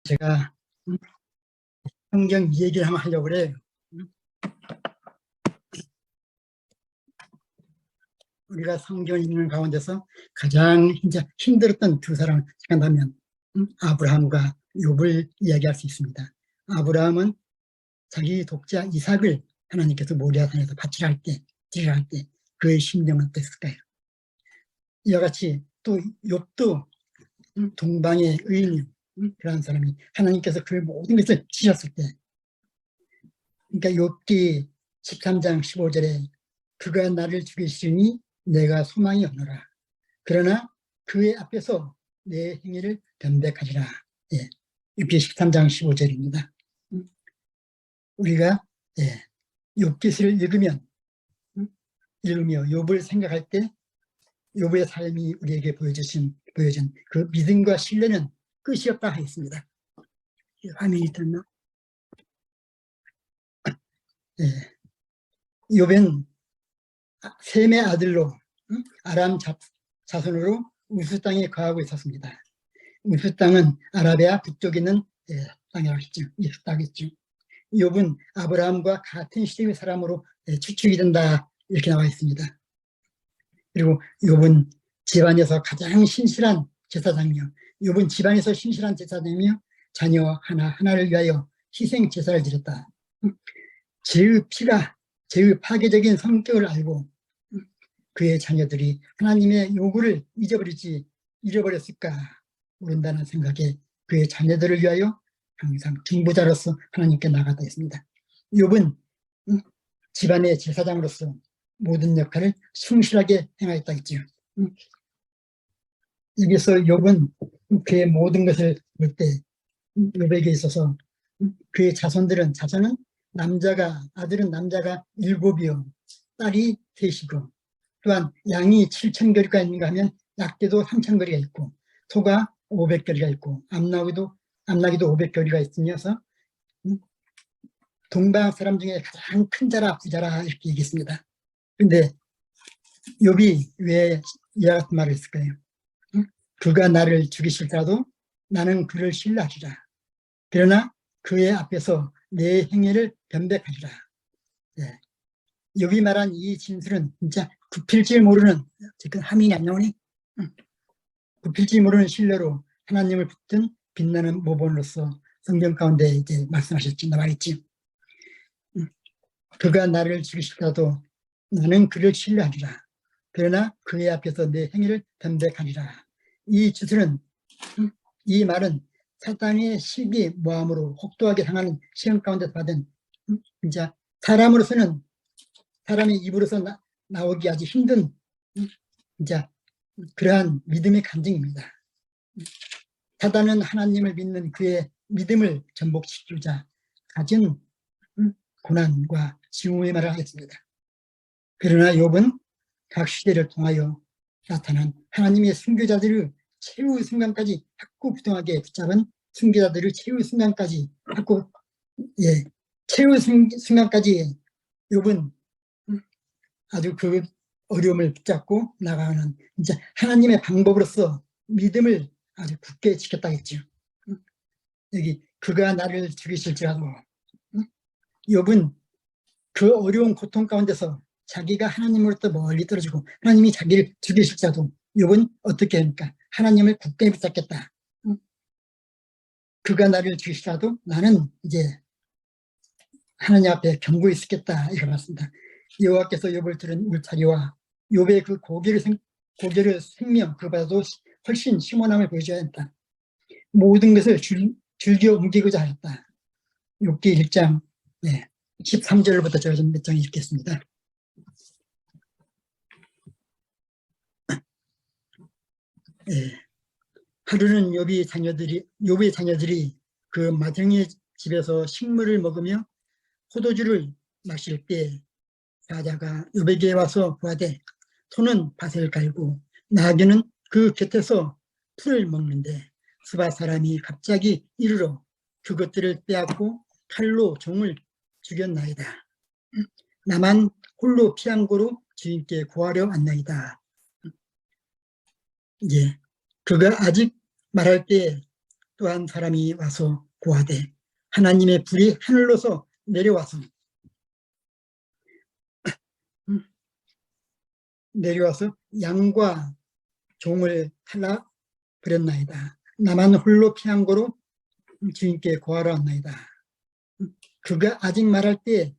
제가 성경 얘기를 한번 하려고 그래요. 우리가 성경 읽는 가운데서 가장 힘들었던 두 사람을 생각하면 아브라함과 욥을 이야기할 수 있습니다. 아브라함은 자기 독자 이삭을 하나님께서 모리아산에서 바치라 할 때, 드리라 할 때 그의 심정은 어땠을까요? 이와 같이 또 욥도 동방의 의인, 그런 사람이 하나님께서 그 모든 것을 지셨을 때, 그러니까 욥기 13장 15절에 그가 나를 죽이시니 내가 소망이 없노라. 그러나 그의 앞에서 내 행위를 변백하리라. 예, 욥기 13장 15절입니다. 우리가 욥기서를 읽으며 욥을 생각할 때 욥의 삶이 우리에게 보여준 그 믿음과 신뢰는 끝이 없다 하였습니다. 화면이 떴나? 욥은 셈의 아들로 아람 자손으로 우스 땅에 거하고 있었습니다. 우스 땅은 아라비아 북쪽에 있는 땅이라고 했죠. 이스 땅이죠. 욥은 아브라함과 같은 시대의 사람으로 추측이 된다, 이렇게 나와 있습니다. 그리고 욥은 집안에서 가장 신실한 제사장이며, 욥은 집안에서 신실한 제사장이며 자녀 하나를 위하여 희생 제사를 드렸다. 죄의 파괴적인 성격을 알고 그의 자녀들이 하나님의 요구를 잊어버렸을까 모른다는 생각에 그의 자녀들을 위하여 항상 중보자로서 하나님께 나아갔다 했습니다. 욥은 집안의 제사장으로서 모든 역할을 충실하게 행하였다 했지요. 여기서 욥은 그의 모든 것을 볼 때 욥에게 있어서 그의 자손은 아들은 남자가 7이요 딸이 3이고, 또한 양이 7,000거리가 있는가 하면 약대도 3,000거리가 있고, 소가 500거리가 있고, 암나기도 500거리가 있으면서 동방 사람 중에 가장 큰 자라 부자라 이렇게 얘기했습니다. 그런데 욥이 왜 이와 같은 말을 했을까요? 그가 나를 죽이실지라도 나는 그를 신뢰하리라. 그러나 그의 앞에서 내 행위를 변백하리라. 욥이 말한 이 진술은 진짜 굽힐지 모르는, 지금 화면이 안 나오니? 굽힐지 모르는 신뢰로 하나님을 붙든 빛나는 모범으로서 성경 가운데 이제 말씀하셨지, 나와있지. 그가 나를 죽이실지라도 나는 그를 신뢰하리라. 그러나 그의 앞에서 내 행위를 변백하리라. 이 말은 사탄의 시기 모함으로 혹독하게 당하는 시험 가운데 받은 진짜 사람의 입으로서 나오기 아주 힘든 진짜 그러한 믿음의 간증입니다. 사단은 하나님을 믿는 그의 믿음을 전복시키고자 가진 고난과 징후의 말을 하겠습니다. 그러나 욥은 각 시대를 통하여 나타난 하나님의 순교자들을 최후 순간까지 확고부동하게 붙잡은 순교자들을 최후 순간까지 욥은 아주 그 어려움을 붙잡고 나가는 진짜 하나님의 방법으로서 믿음을 아주 굳게 지켰다겠죠. 여기 그가 나를 죽이실지라도, 욥은 그 어려운 고통 가운데서 자기가 하나님으로부터 멀리 떨어지고 하나님이 자기를 죽이실지라도 욥은 어떻게 합니까? 하나님을 굳게 붙잡겠다. 그가 나를 죽이시라도 나는 이제 하나님 앞에 견고히 있겠다, 이렇게 말씀니다. 여호와께서 욥을 들은 울타리와 욥의 그 고개를 생명 그보다도 훨씬 심원함을 보여줘야 한다. 모든 것을 즐겨 옮기고자 하였다. 욥기 1장 13절부터 제가 좀 몇 장 읽겠습니다. 하루는 욥의 자녀들이 그 맏형의 집에서 식물을 먹으며 포도주를 마실 때 사자가 욥에게 와서 구하되 소는 밭을 갈고 나귀는 그 곁에서 풀을 먹는데 스바 사람이 갑자기 이르러 그것들을 빼앗고 칼로 종을 죽였나이다. 나만 홀로 피한 고로 주인께 구하려 왔나이다. 그가 아직 말할 때 또 한 사람이 와서 고하되 하나님의 불이 하늘로서 내려와서 양과 종을 탈라 버렸나이다. 나만 홀로 피한 고로 주인께 고하러 왔나이다. 그가 아직 말할 때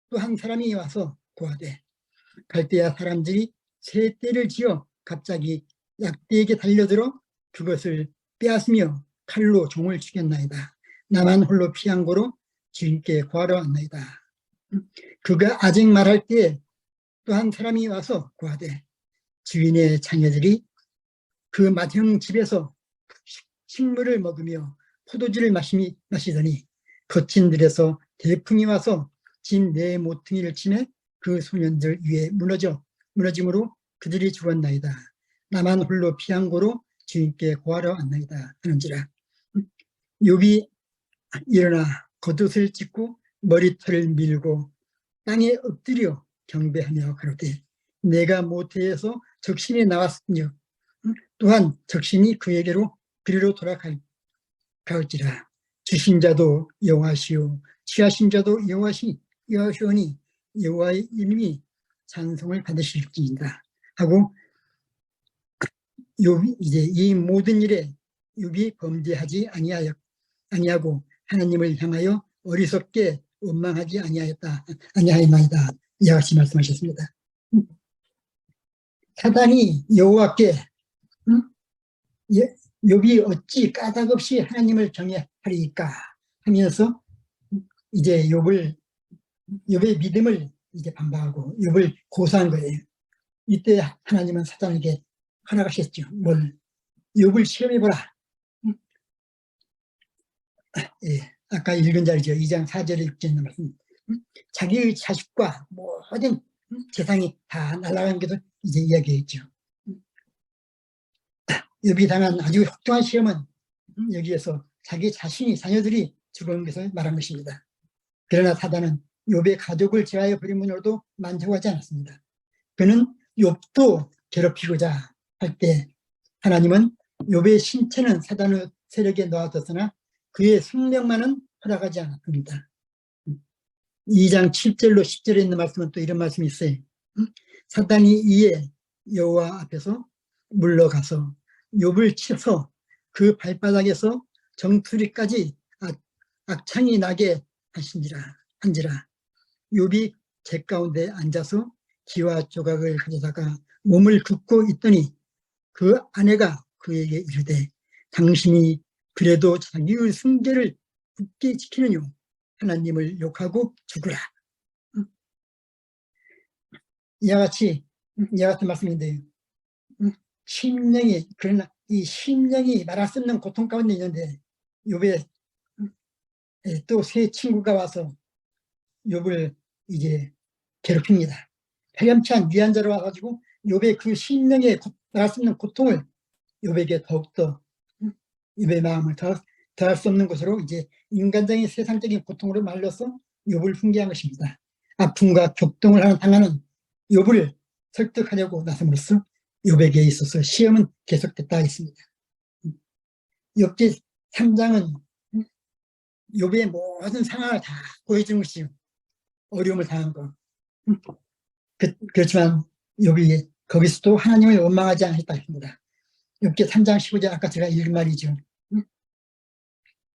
또 한 사람이 와서 고하되 갈대아 사람들이 새 떼를 지어 갑자기 약대에게 달려들어 그것을 빼앗으며 칼로 종을 죽였나이다. 나만 홀로 피한 고로 주인께 구하러 왔나이다. 그가 아직 말할 때 또 한 사람이 와서 고하되 주인의 자녀들이 그 맏형 집에서 식물을 먹으며 포도주를 마시더니 거친 들에서 대풍이 와서 진 네 모퉁이를 치매 그 소년들 위에 무너짐으로 그들이 죽었나이다. 나만 홀로 피한 고로 주인께 고하러 왔나이다 하는지라. 욥이 일어나 겉옷을 찢고 머리털을 밀고 땅에 엎드려 경배하며 가로되 내가 모태에서 적신이 나왔으며 또한 적신이 그에게로 그리로 돌아갈지라. 주신 자도 여호와시요 취하신 자도 여호와시오니 여호와의 이름이 찬송을 받으실지니라 하고 욥이 이제 이 모든 일에 욥이 범죄하지 아니하고 하나님을 향하여 어리석게 원망하지 아니하였나이다. 이와 같이 말씀하셨습니다. 사단이 여호와께 욥이 어찌 까닭없이 하나님을 경외하리까 하면서 이제 욥의 믿음을 이제 반박하고 욥을 고소한 거예요. 이때 하나님은 사단에게 허락하셨죠. 욥을 시험해보라. 예, 아까 읽은 자리죠. 2장 4절에 6절에 말씀. 자기의 자식과 모든 재산이 다 날아간 것을 이제 이야기했죠. 욥이 당한 아주 혹독한 시험은 여기에서 자기 자녀들이 죽은 것을 말한 것입니다. 그러나 사단은 욥의 가족을 제하여 버림으로도 만족하지 않았습니다. 그는 욥도 괴롭히고자 할 때 하나님은 욥의 신체는 사단의 세력에 놓아뒀으나 그의 생명만은 허락하지 않았습니다. 2장 7절로 10절에 있는 말씀은 또 이런 말씀이 있어요. 사단이 이에 여호와 앞에서 물러가서 욥을 쳐서 그 발바닥에서 정수리까지 악창이 나게 한지라. 욥이 제 가운데 앉아서 기와 조각을 가져다가 몸을 굽고 있더니 그 아내가 그에게 이르되 당신이 그래도 자기의 승계를 굳게 지키느뇨 하나님을 욕하고 죽으라. 이와 같은 말씀인데요. 그러나 이 심령이 말할 수 없는 고통 가운데 있는데 욥의 또 새 친구가 와서 욥을 이제 괴롭힙니다. 파렴치한 위안자로 와가지고 욥의 그 심령에 말할 수 없는 고통을 욥에게 더욱더 욥의 마음을 더할 수 없는 것으로 이제 인간적인 세상적인 고통으로 말려서 욥을 훈계한 것입니다. 아픔과 격동을 당하는 욥을 설득하려고 나섬으로써 욥에게 있어서 시험은 계속됐다 했습니다. 욥기 3장은 욥의 모든 상황을 다 보여주는 것이요. 어려움을 당한 거. 그렇지만 욥이 거기서도 하나님을 원망하지 않았다 했습니다. 욥기 3장 15절 아까 제가 읽은 말이죠.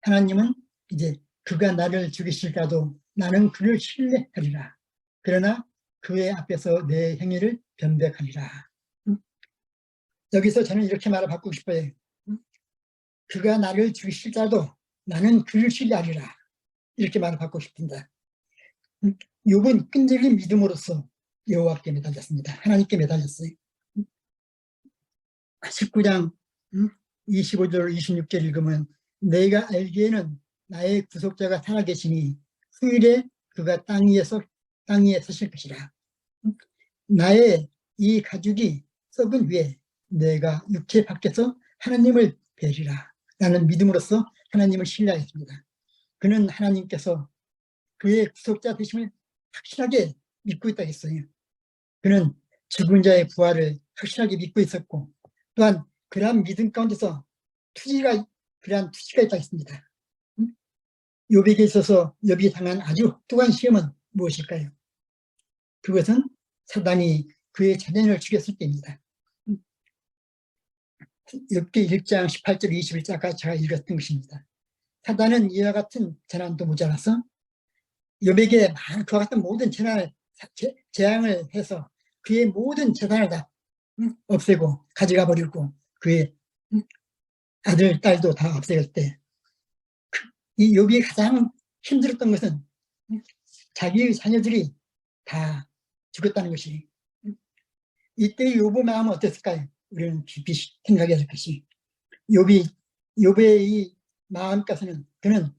하나님은 이제 그가 나를 죽이실까도 나는 그를 신뢰하리라. 그러나 그의 앞에서 내 행위를 변백하리라. 여기서 저는 이렇게 말을 바꾸고 싶어요. 그가 나를 죽이실까도 나는 그를 신뢰하리라. 이렇게 말을 바꾸고 싶습니다. 욥은 끈질긴 믿음으로써 여호와께 매달렸습니다. 하나님께 매달렸어요. 19장 25절 26절 읽으면 내가 알기에는 나의 구속자가 살아계시니 후일에 그가 땅 위에 서실 것이라. 나의 이 가죽이 썩은 후에 내가 육체 밖에서 하나님을 뵈리라. 라는 믿음으로써 하나님을 신뢰했습니다. 그는 하나님께서 그의 구속자 되심을 확실하게 믿고 있다 했어요. 그는 죽은 자의 부활을 확실하게 믿고 있었고 또한 그러한 믿음 가운데서 그러한 투시가 있다 했습니다. 욥에게 있어서 욥이 당한 아주 혹독한 시험은 무엇일까요? 그것은 사단이 그의 자녀를 죽였을 때입니다. 욥기 1장 18절 21절까지 제가 읽었던 것입니다. 사단은 이와 같은 재난도 모자라서 욥에게 그와 같은 모든 재앙을 해서 그의 모든 재산을 다 없애고 가져가 버리고 그의 아들, 딸도 다 없앨 때 이 욥이 가장 힘들었던 것은 자기의 자녀들이 다 죽었다는 것이, 이때 욥의 마음은 어땠을까요? 우리는 깊이 생각해야 할 것이, 욥의 이 마음가서는 그는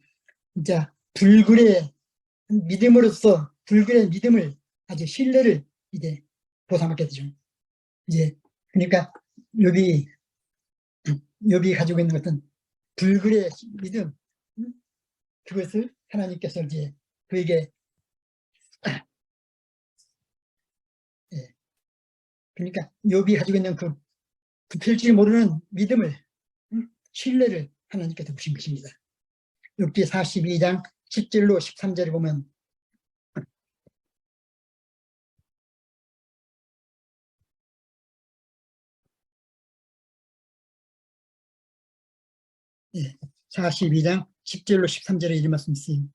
진짜 불굴의 믿음으로써 불굴의 믿음을, 아주 신뢰를 이제 보상받게 되죠. 이제 그러니까 욥이 가지고 있는 것은 불굴의 믿음, 그것을 하나님께서 이제 그에게 그러니까 욥이 가지고 있는 그 굽힐지 모르는 믿음을, 신뢰를 하나님께서 주신 것입니다. 욥기 42장 10절로 13절에 보면 예, 42장 10절로 13절에 이런 말씀이 있어요.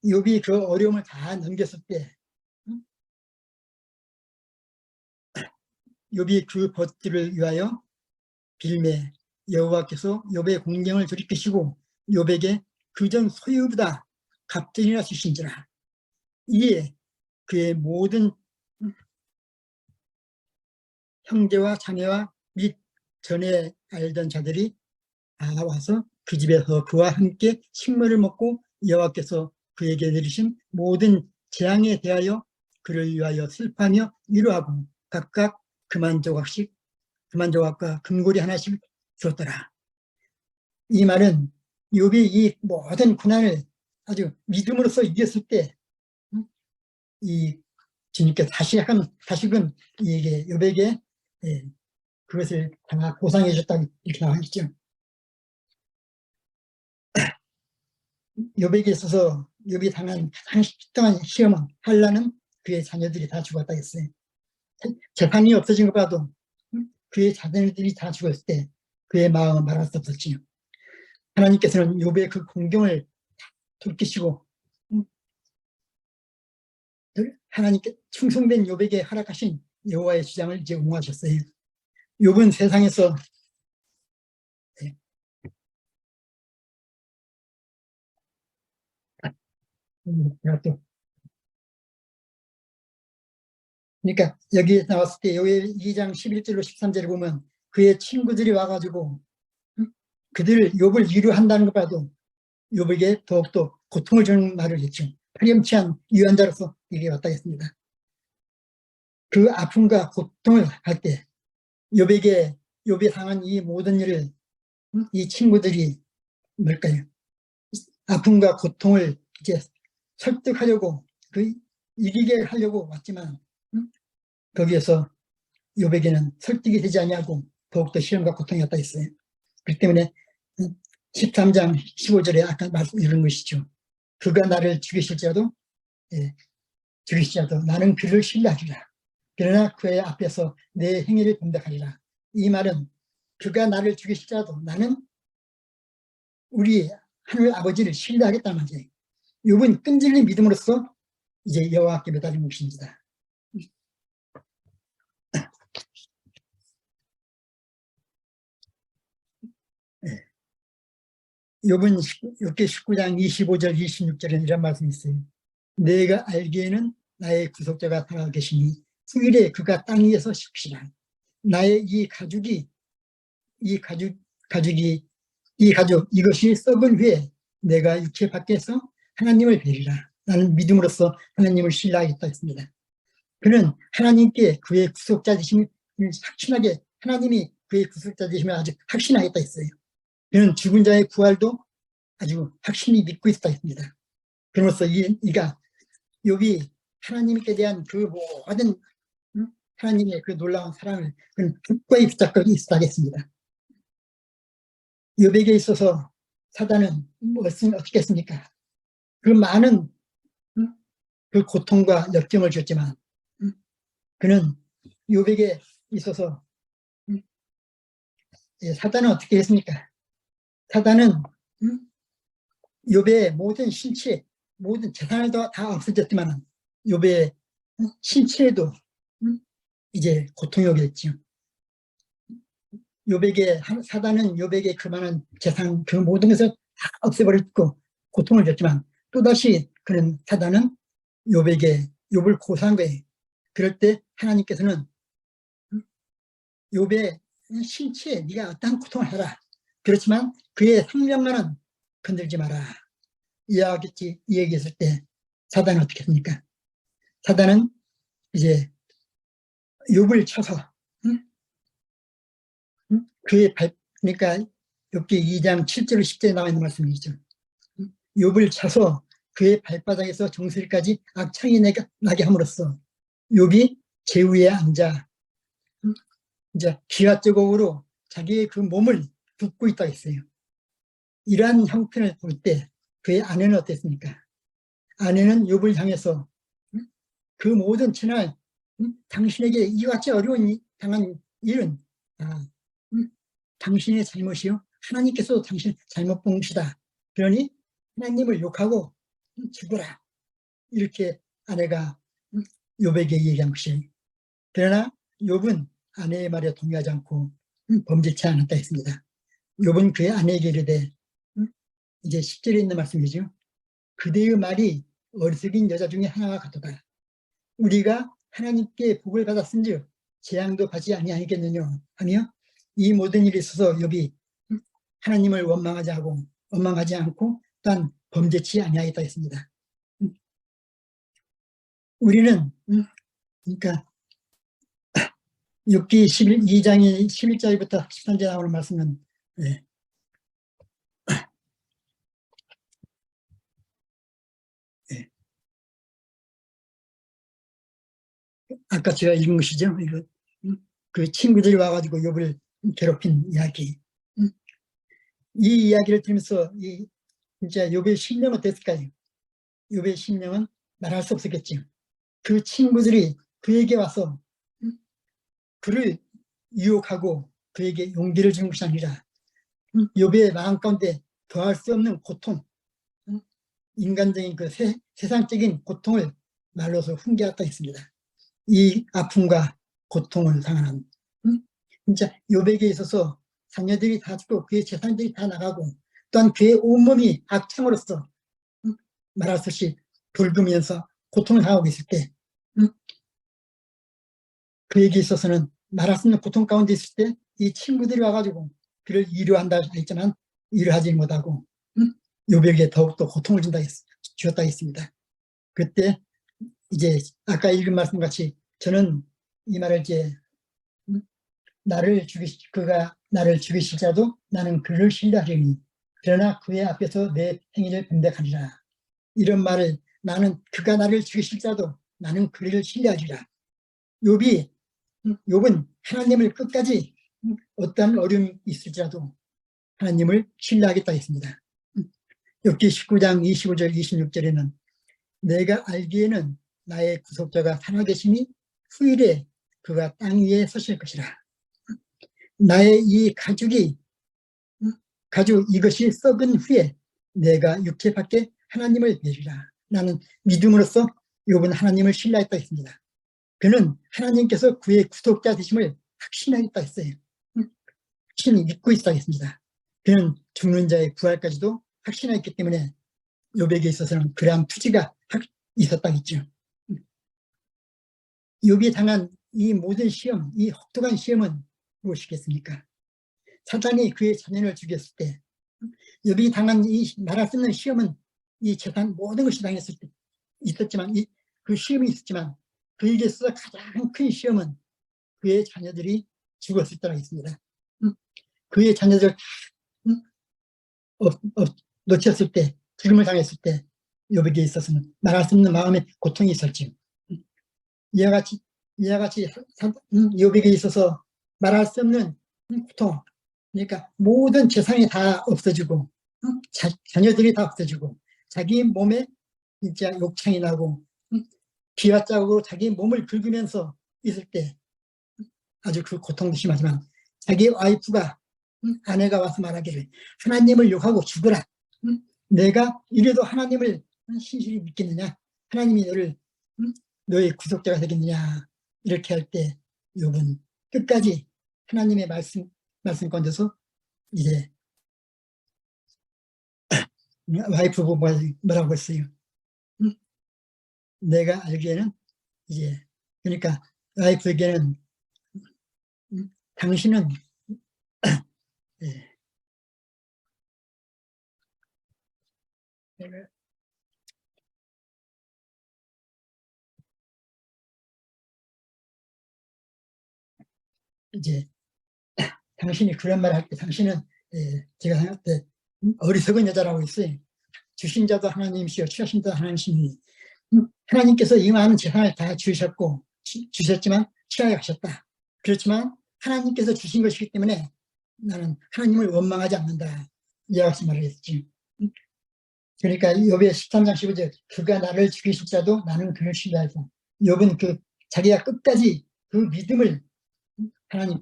욥이 그 어려움을 다 넘겼을 때 욥이 그 벗들을 위하여 빌매 여호와께서 욥의 공경을 돌이키시고 욥에게 그전 소유보다 갑절이나 주신지라. 이에 그의 모든 형제와 자매와 및 전에 알던 자들이 다 와서 그 집에서 그와 함께 식물을 먹고 여호와께서 그에게 내리신 모든 재앙에 대하여 그를 위하여 슬퍼하며 위로하고 각각 그만 조각과 금고리 하나씩 주었더라. 이 말은 욥이 이 모든 고난을 아주 믿음으로써 이겼을 때 이 주님께서 다시금 이게 욥에게 그것을 다 보상해 줬다 이렇게 나와 있죠. 욥에게 있어서 욥이 당한 가장 특정한 시험은 한란은 그의 자녀들이 다 죽었다 했어요. 재산이 없어진 것보다도 그의 자녀들이 다 죽었을 때 그의 마음은 말할 수 없었지요. 하나님께서는 욥의 그 공경을 돌이키시고 하나님께 충성된 욥에게 허락하신 여호와의 주장을 이제 옹호하셨어요. 욥은 세상에서 그러니까 여기 나왔을 때 욥의 2장 11절로 13절을 보면 그의 친구들이 와가지고 그들을 욥을 위로한다는 것보다도 욥에게 더욱더 고통을 주는 말을 했죠. 파렴치한 유언자로서 이게 왔다 했습니다. 그 아픔과 고통을 할 때 욥이 당한 이 모든 일을 이 친구들이 뭘까요? 아픔과 고통을 이제 설득하려고 이기게 하려고 왔지만 거기에서 욥에게는 설득이 되지 아니하고 더욱더 시험과 고통이 왔다 했어요. 그렇기 때문에 13장 15절에 아까 말씀 이런 것이죠. 그가 나를 죽이실지라도 나는 그를 신뢰하리라. 그러나 그의 앞에서 내 행위를 분백하리라. 이 말은 그가 나를 죽이실지라도 나는 우리 하늘 아버지를 신뢰하겠다는 말이에요. 욥은 끈질긴 믿음으로써 이제 여호와께 매달린 것입니다. 욥은 욥기 19장 25절 26절에 이런 말씀이 있어요. 내가 알기에는 나의 구속자가 살아계시니 후일에 그가 땅 위에서 십시라. 나의 이 가죽 이것이 썩은 후에 내가 육체 밖에서 하나님을 뵈리라. 나는 믿음으로써 하나님을 신뢰하겠다 했습니다. 그는 하나님께 그의 구속자 되심을 확신하게, 하나님이 그의 구속자 되심을 아주 확신하겠다 했어요. 그는 죽은 자의 부활도 아주 확신히 믿고 있다 했습니다. 그로써 욥이 하나님께 대한 그 모든 하나님의 그 놀라운 사랑을 굳건히 붙잡고 있어야겠습니다. 욥에게 있어서 사단은 어떻게 했습니까? 그 많은 그 고통과 역경을 줬지만 그는 욥에게 있어서 사단은 어떻게 했습니까? 사단은 욥의 모든 신체, 모든 재산을 다 없어졌지만 욥의 신체에도 이제 고통이 오겠죠. 사단은 욥에게 그 많은 재산, 그 모든 것을 다 없애버렸고 고통을 줬지만 또다시 사단은 욥을 고소한 거예요. 그럴 때 하나님께서는 욥의 신체에 네가 어떠한 고통을 해라. 그렇지만 그의 생명만은 건들지 마라. 이 얘기했을 때 사단은 어떻게 했습니까? 사단은 이제 욥을 쳐서 그러니까 욥기 2장 7절 10절에 나와 있는 말씀이죠. 욥을 쳐서 그의 발바닥에서 정수리까지 악창이 나게 함으로써 욥이 제위에 앉아 이제 기하적으로 자기의 그 몸을 붓고 있다 했어요. 이러한 형편을 볼 때 그의 아내는 어땠습니까? 아내는 욥을 향해서 그 모든 채날 당신에게 이같이 어려운 당한 일은 당신의 잘못이요 하나님께서 당신 잘못 본 것이다. 그러니 하나님을 욕하고 죽어라. 이렇게 아내가 욥에게 얘기한 것이에요. 그러나 욥은 아내의 말에 동의하지 않고 범죄치 않았다 했습니다. 욥은 그의 아내에게 이르되 이제 10절에 있는 말씀이죠. 그대의 말이 어리석인 여자 중에 하나가 같도다. 우리가 하나님께 복을 받았은즉 재앙도 받지 아니하겠느냐 하며 이 모든 일에 있어서 욥이 하나님을 원망하지 않고 또한 범죄치 아니하겠다 했습니다. 우리는 그러니까 욥기 2장의 11절부터 13절 나오는 말씀은 아까 제가 읽은 것이죠. 이거, 그 친구들이 와가지고 욥을 괴롭힌 이야기. 이 이야기를 들으면서 진짜 욥의 심령은 어땠을까요? 욥의 심령은 말할 수 없었겠죠. 그 친구들이 그에게 와서 그를 유혹하고 그에게 용기를 주는 것이 아니라 욥의 마음 가운데 더할 수 없는 고통, 인간적인 그 세상적인 고통을 말로서 훈계했다 했습니다. 이 아픔과 고통을 당하는 진짜 욥에게 있어서 자녀들이 다 죽고 그의 재산들이 다 나가고 또한 그의 온몸이 악창으로서 말할 수 없이 붉으면서 고통을 당하고 있을 때 그에게 있어서는 말할 수 없는 고통 가운데 있을 때 이 친구들이 와가지고 그를 위로한다 했지만 위로하지 못하고 욥에게 더욱더 고통을 주었다 했습니다. 그때 이제 아까 읽은 말씀같이 저는 이 말을 이제 그가 나를 죽이실지라도 나는 그를 신뢰하리니 그러나 그의 앞에서 내 행위를 변백하리라. 이런 말을 나는 그가 나를 죽이실지라도 나는 그를 신뢰하리라. 욥은 하나님을 끝까지 어떠한 어려움이 있을지라도 하나님을 신뢰하겠다 했습니다. 욥기 19장 25절 26절에는 내가 알기에는 나의 구속자가 살아계시니 후일에 그가 땅 위에 서실 것이라. 나의 이 가죽 이것이 썩은 후에 내가 육체 밖에 하나님을 뵈리라. 나는 믿음으로써 욥은 하나님을 신뢰했다 했습니다. 그는 하나님께서 그의 구속자 되심을 확신하겠다 했어요. 확신을 믿고 있다 했습니다. 그는 죽는 자의 부활까지도 확신했기 때문에 욥에게 있어서는 그러한 투지가 있었다겠죠. 욥이 당한 이 모든 시험, 이 혹독한 시험은 무엇이겠습니까? 사단이 그의 자녀를 죽였을 때 욥이 당한 이 말할 수 없는 시험은 이 재산 모든 것이 당했을 때 있었지만 그 시험이 있었지만 그에게 있어서 가장 큰 시험은 그의 자녀들이 죽었을 때라 했습니다. 그의 자녀들 놓쳤을 때 죽음을 당했을 때 욥에게 있어서는 말할 수 없는 마음의 고통이 있었지. 이와 같이 이와 같이 욥에게 있어서 말할 수 없는 고통, 그러니까 모든 재산이 다 없어지고 자녀들이 다 없어지고 자기 몸에 진짜 욕창이 나고 비와 자국으로 자기 몸을 긁으면서 있을 때 아주 그 고통도 심하지만 자기 와이프가 아내가 와서 말하기를 하나님을 욕하고 죽으라. 내가 이래도 하나님을 신실히 믿겠느냐? 하나님이 너를 너의 구속자가 되겠느냐? 이렇게 할 때 욥은 끝까지 하나님의 말씀 건져서 이제 와이프 보고 뭐라고 했어요? 내가 알기에는 이제 그러니까 와이프에게는 당신은 예, 이제 당신이 그런 말 할 때 당신은 제가 생각할 때 어리석은 여자라고 했어요. 주신 자도 하나님이시여 취하신 자도 하나님이시니 하나님께서 이 많은 재산을 다 주셨고 주셨지만 취하하셨다. 그렇지만 하나님께서 주신 것이기 때문에 나는 하나님을 원망하지 않는다. 이와 같이 말을 했지. 그러니까 욥의 13장 15절 그가 나를 죽이실지라도 나는 그를 신뢰하리라. 욥은 그 자기가 끝까지 그 믿음을 하나님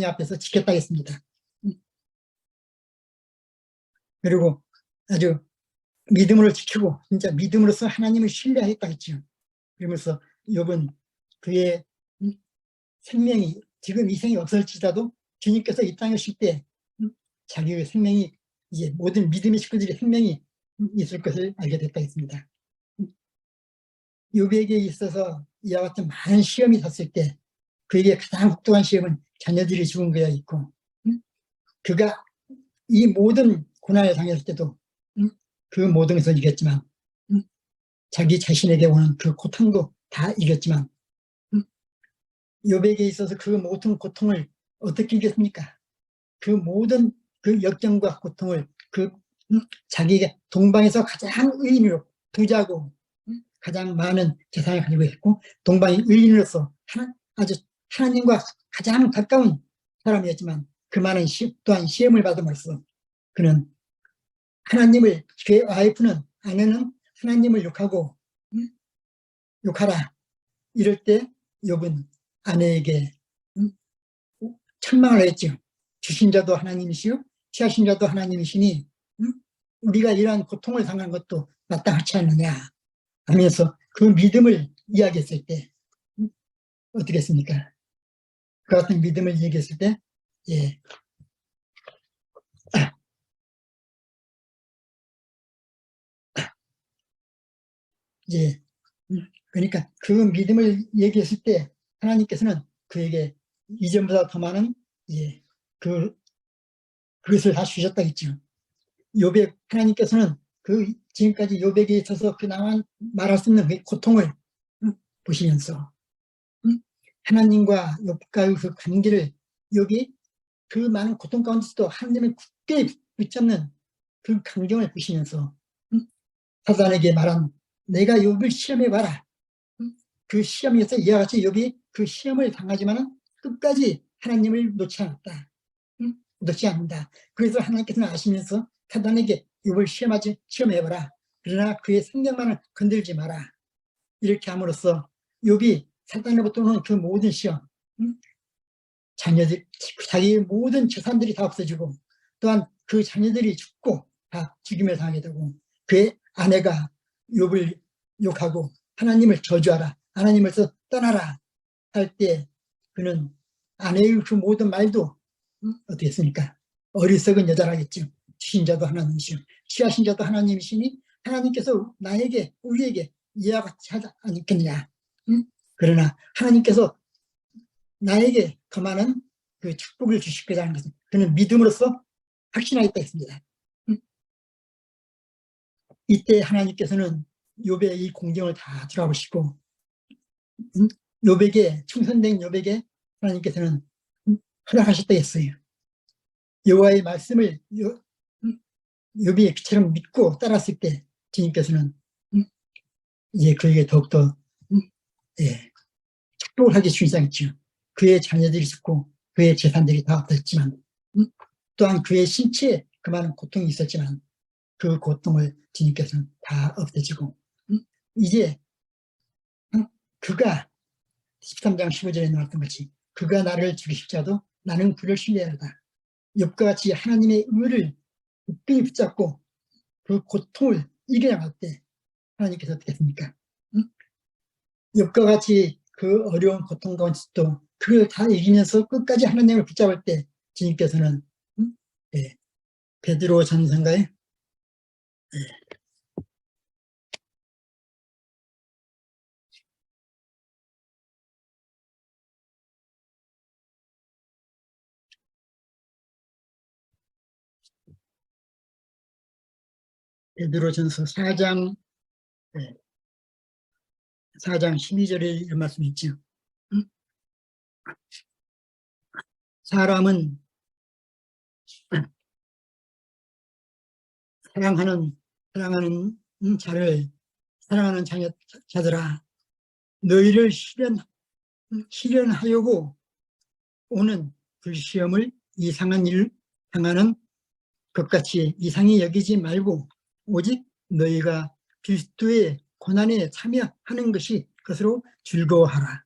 앞에서 지켰다 했습니다. 그리고 아주 믿음으로 지키고 진짜 믿음으로써 하나님을 신뢰하겠다 했죠. 그러면서 욥은 그의 생명이 지금 이 생이 없을지라도 주님께서 이 땅에 오실 때 자기의 생명이 이제 모든 믿음의 식구들의 생명이 있을 것을 알게 됐다 했습니다. 욥에게 있어서 이와 같은 많은 시험이 섰을 때 그에게 가장 혹독한 시험은 자녀들이 죽은 거에 있고 그가 이 모든 고난을 당했을 때도 그 모든 것을 이겼지만 자기 자신에게 오는 그 고통도 다 이겼지만 욥에게 있어서 그 모든 고통을 어떻게 이겼습니까? 그 모든 그 역경과 고통을 자기가 동방에서 가장 의인으로 부자고 가장 많은 재산을 가지고 있고 동방의 의인으로서 아주 하나님과 가장 가까운 사람이었지만 그 많은 또한 시험을 받음으로써 그는 하나님을 그의 와이프는 아내는 하나님을 욕하고 욕하라 이럴 때 욥은 아내에게 책망을 했죠. 주신 자도 하나님이시요 취하신 자도 하나님이시니 우리가 이러한 고통을 당한 것도 마땅하지 않느냐 하면서 그 믿음을 이야기했을 때 어떻게 했습니까? 그 같은 믿음을 얘기했을 때 예. 이제 그러니까 그 믿음을 얘기했을 때 하나님께서는 그에게 이전보다 더 많은 예, 그것을 다 주셨다 했죠. 욥의 하나님께서는 그 지금까지 욥에게 있어서 그 나만 말할 수 없는 그 고통을 보시면서 하나님과 욥과의 그 관계를 욥이 그 많은 고통 가운데서도 하나님을 굳게 붙잡는 그 강경을 보시면서 사단에게 말한 내가 욥을 시험해봐라. 그 시험에서 이와 같이 욥이 그 시험을 당하지만 끝까지 하나님을 놓지 않았다. 놓지 않는다. 그래서 하나님께서는 아시면서 사단에게 욥을 시험해봐라. 그러나 그의 생명만을 건들지 마라. 이렇게 함으로써 욥이 사단으로부터 오는 그 모든 시험, 자녀들, 자기의 모든 재산들이 다 없어지고 또한 그 자녀들이 죽고 다 죽임을 당하게 되고 그의 아내가 욥을 욕하고 하나님을 저주하라. 하나님을서 떠나라 할 때 그는 아내의 그 모든 말도 어떻게 했습니까? 어리석은 여자라겠죠. 주신 자도 하나님이시오. 취하신 자도 하나님이시니 하나님께서 나에게 우리에게 이와 같이 하지 않겠느냐. 그러나 하나님께서 나에게 더 많은 그 축복을 주실 거라는 것은 그는 믿음으로써 확신하겠다 했습니다. 이때 하나님께서는 욥의 이 공경을 다 들어보시고 욥에게 충성된 욥에게 하나님께서는 허락하셨다 했어요. 여호와의 말씀을 욥이 그처럼 믿고 따랐을 때 주님께서는 이제 그에게 더욱더 예, 축복을 하기 충성했죠. 그의 자녀들이 죽고 그의 재산들이 다 없었지만 또한 그의 신체에 그 많은 고통이 있었지만 그 고통을 주님께서는 다 없애지고 이제 그가 13장 15절에 나왔던 것이 그가 나를 죽이실지라도 나는 그를 신뢰하다. 욥과 같이 하나님의 의를 굳건히 붙잡고 그 고통을 이겨나갈 때 하나님께서 어떻게 했습니까? 욥과 같이 그 어려운 고통 가운데서도 그걸 다 이기면서 끝까지 하나님을 붙잡을 때 주님께서는 예, 베드로 전서인가요? 예, 베드로 전서 4장 예, 4장 12절에 이런 말씀이 있죠. 사람은 사랑하는 자를 사랑하는 자들아 너희를 실현하려고 오는 불시험을 이상한 일 당하는 것 같이 이상히 여기지 말고 오직 너희가 그리스도의 고난에 참여하는 것이 그것으로 즐거워하라.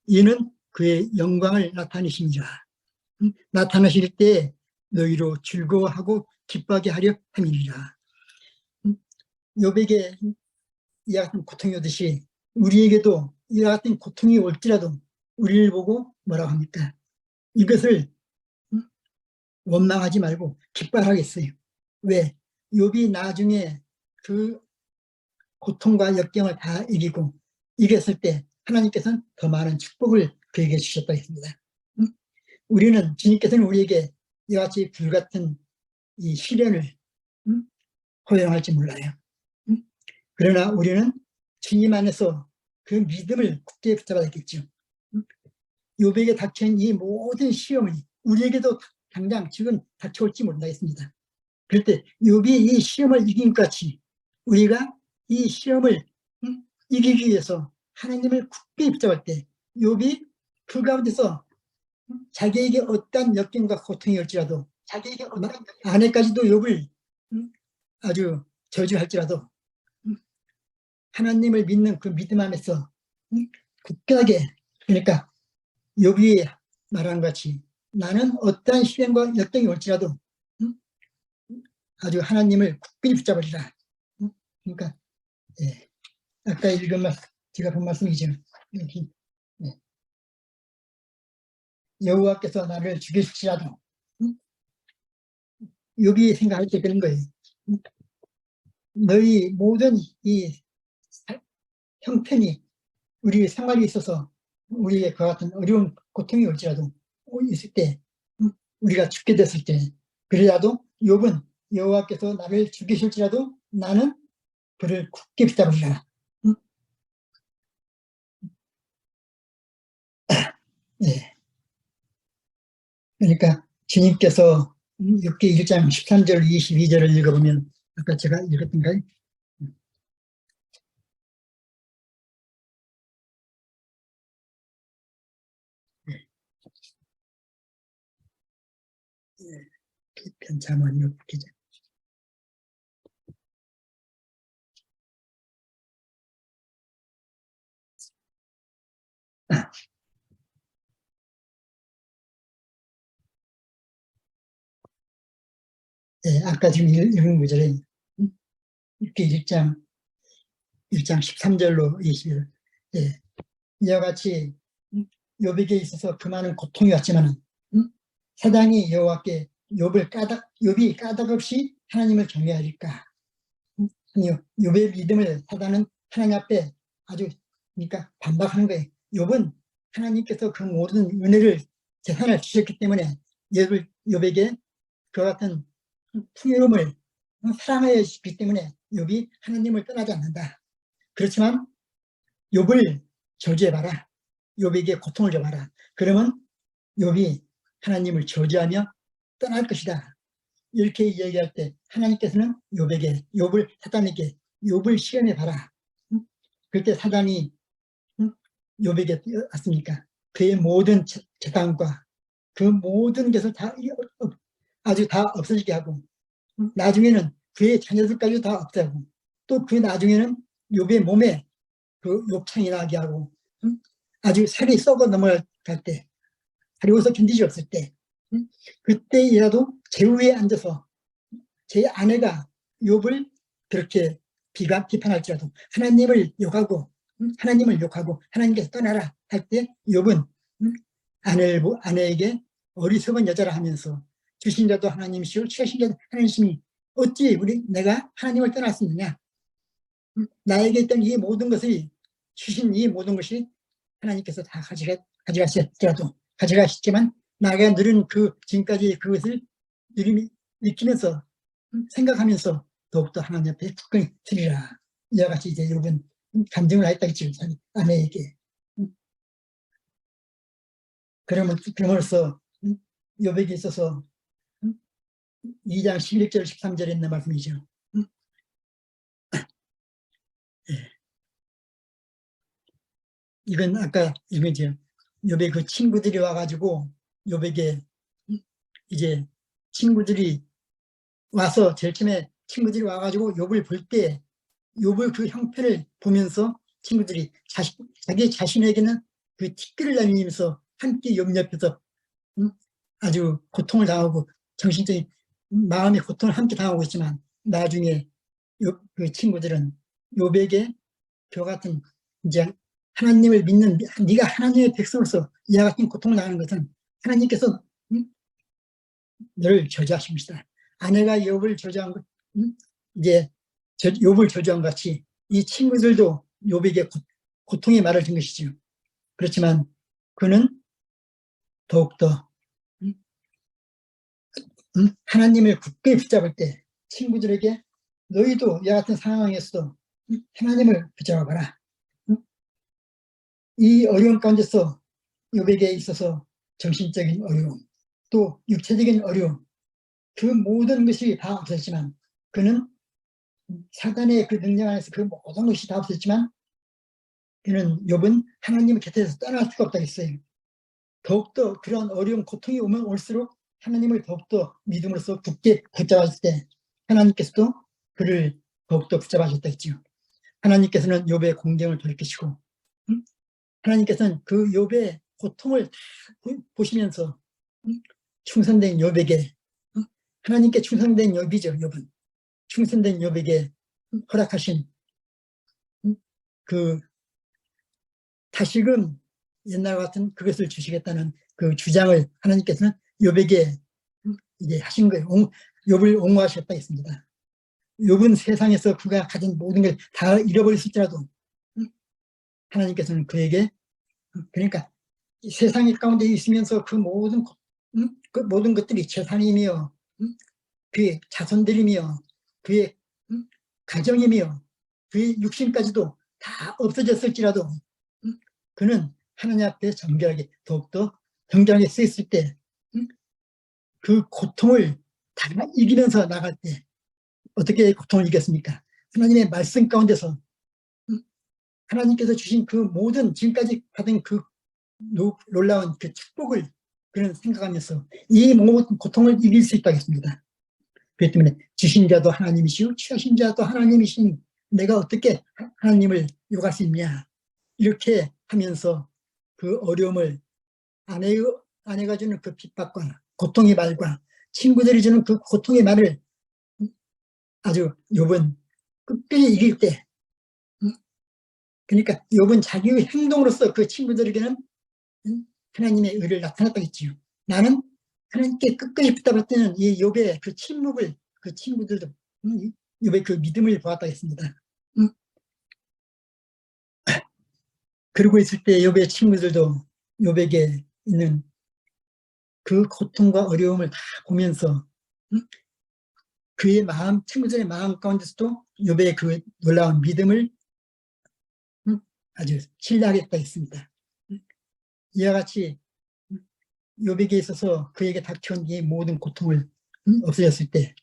이는 그의 영광을 나타내시니라. 나타나실 때 너희로 즐거워하고 기뻐하게 하려 함이니라. 욥에게 이와 같은 고통이 오듯이 우리에게도 이와 같은 고통이 올지라도 우리를 보고 뭐라고 합니까? 이것을 원망하지 말고 기뻐하겠어요. 왜? 욥이 나중에 그 고통과 역경을 다 이겼을 때 하나님께서는 더 많은 축복을 그에게 주셨다고 했습니다. 우리는 주님께서는 우리에게 이와 같이 불같은 이 시련을 허용할지 몰라요. 그러나 우리는 주님 안에서 그 믿음을 굳게 붙잡아야 겠죠. 욥에게 닥친 이 모든 시험이 우리에게도 당장 지금 닥쳐올지 모른다겠습니다. 그럴 때 욥이 이 시험을 이긴 것 같이 우리가 이 시험을 이기기 위해서 하나님을 굳게 붙잡을 때 욥이 그 가운데서 자기에게 어떠한 역경과 고통이 올지라도 자기에게 아내까지도 욥을 아주 저주할지라도 하나님을 믿는 그 믿음 안에서 굳건하게 그러니까 욥이 말하는 것 같이 나는 어떠한 시련과 역경이 올지라도 아주 하나님을 굳건히 붙잡으리라. 그러니까 예. 아까 읽은 말씀 제가 본 말씀이죠. 여기 예. 여호와께서 나를 죽일지라도 욥이 생각할 때 그런 거예요. 너희 모든 이 형편이 우리 생활에 있어서 우리의 그 같은 어려운 고통이 올지라도 있을 때 우리가 죽게 됐을 때 그래도 욥은 여호와께서 나를 죽이실지라도 나는 그를 굳게 붙잡으리라. 네. 그러니까 주님께서 6기 1장 13절 22절을 읽어보면 아까 제가 읽었던가요? 편참원 기자. 예, 아까 지금 읽은 구절에 6기 1장 13절로 20절. 예, 이와 같이 욥에게 있어서 그 많은 고통이 왔지만 사단이 여호와께 욥이 까닭 없이 하나님을 경외하리까? 아니요, 욥의 믿음을 사단은 하나님 앞에 아주 그러니까 반박하는 거예요. 욥은 하나님께서 그 모든 은혜를 재산을 주셨기 때문에 욥에게 그 같은 풍요로움을 사랑하여 주셨기 때문에 욥이 하나님을 떠나지 않는다. 그렇지만 욥을 저주해봐라. 욥에게 고통을 줘봐라. 그러면 욥이 하나님을 저주하며 떠날 것이다. 이렇게 이야기할 때 하나님께서는 사단에게 욥을 시험해봐라. 그때 사단이 욥에게 왔습니까? 그의 모든 재산과 그 모든 것을 다 아주 다 없어지게 하고, 나중에는 그의 자녀들까지 다 없애고, 또 그 나중에는 욥의 몸에 그 욕창이 나게 하고, 아주 살이 썩어 넘어갈 때, 살이 견디지 없을 때, 그때이라도 제후에 앉아서 제 아내가 욥을 그렇게 비판할지라도 하나님을 욕하고 하나님께서 떠나라 할 때 욥은 아내에게 어리석은 여자라 하면서 주신 자도 하나님이시오 취하신 자도 하나님이시니 어찌 내가 하나님을 떠날 수 있느냐. 나에게 있던 이 모든 것이 주신 이 모든 것이 하나님께서 다 가져가셨지만 나가 누린 지금까지 그것을 느끼면서 생각하면서 더욱더 하나님 앞에 굳건히 서리라. 이와 같이 이제 욥은 간증을 하였다겠죠. 아내에게. 그러므로써 욥에게 있어서 2장 11절 13절에 있는 말씀이죠. 이건 아까 이거죠. 욥의 그 친구들이 와가지고 욥에게 이제 친구들이 와서 제일 처음에 친구들이 와가지고 욥을 볼 때 욥의 그 형편을 보면서 친구들이 자기 자신에게는 그 티끌을 날리면서 함께 욥 옆에서 아주 고통을 당하고 정신적인 마음의 고통을 함께 당하고 있지만 나중에 그 친구들은 욥에게 저 같은 이제 하나님을 믿는 네가 하나님의 백성으로서 이와 같은 고통을 당하는 것은 하나님께서 너를 저주하신 것이다. 아내가 욥을 저주한 것, 이제 욥을 저주한 같이 이 친구들도 욥에게 고통의 말을 준 것이죠. 그렇지만 그는 더욱더 하나님을 굳게 붙잡을 때 친구들에게 너희도 이와 같은 상황에서도 하나님을 붙잡아봐라. 이 어려움 가운데서 욥에게 있어서 정신적인 어려움, 또 육체적인 어려움, 그 모든 것이 다 없었지만 그는 사단의 그 능력 안에서 그 모든 것이 다 없었지만 그는 욥은 하나님 곁에서 떠날 수가 없다고 했어요. 더욱더 그런 어려운 고통이 오면 올수록 하나님을 더욱더 믿음으로써 굳게 붙잡았을 때 하나님께서도 그를 더욱더 붙잡아줬다겠죠. 하나님께서는 욥의 공경을 돌이키시고 하나님께서는 그 욥의 고통을 보시면서 충성된 욥에게 하나님께 충성된 욥이죠. 욥은 충성된 욥에게 허락하신 그 다시금 옛날 같은 그것을 주시겠다는 그 주장을 하나님께서는 욥에게 이제 하신 거예요. 욥을 옹호하셨다 했습니다. 욥은 세상에서 그가 가진 모든 걸 다 잃어버렸을지라도 하나님께서는 그에게 그러니까 세상 가운데 있으면서 그 모든 것들이 재산이며 그의 자손들이며 그의 가정이며 그의 육신까지도 다 없어졌을지라도 그는 하나님 앞에 더욱더 정결하게 서 있을 때 그 고통을 다 이기면서 나갈 때 어떻게 고통을 이겼습니까? 하나님의 말씀 가운데서 하나님께서 주신 그 모든 지금까지 받은 그 놀라운 그 축복을 그는 생각하면서 이 모든 고통을 이길 수 있다고 했습니다. 그렇기 때문에 주신 자도 하나님이시오 취하신 자도 하나님이신 내가 어떻게 하나님을 욕할 수 있냐 이렇게 하면서 그 어려움을 아내가 주는 그 핍박과 고통의 말과 친구들이 주는 그 고통의 말을 아주 욥은 끝까지 이길 때 그러니까 욥은 자기의 행동으로서 그 친구들에게는 하나님의 의를 나타났다고 했지요. 나는 하나님께 끝까지 붙잡을 때는 이 욥의 그 침묵을 그 친구들도 욥의 그 믿음을 보았다고 했습니다. 그러고 있을 때 욥의 친구들도 욥에게 있는 그 고통과 어려움을 다 보면서 그의 마음, 친구들의 마음 가운데서도 욥의 그 놀라운 믿음을 아주 신뢰하겠다 했습니다. 이와 같이 욥에게 있어서 그에게 닥쳐온 이 모든 고통을 없어졌을 때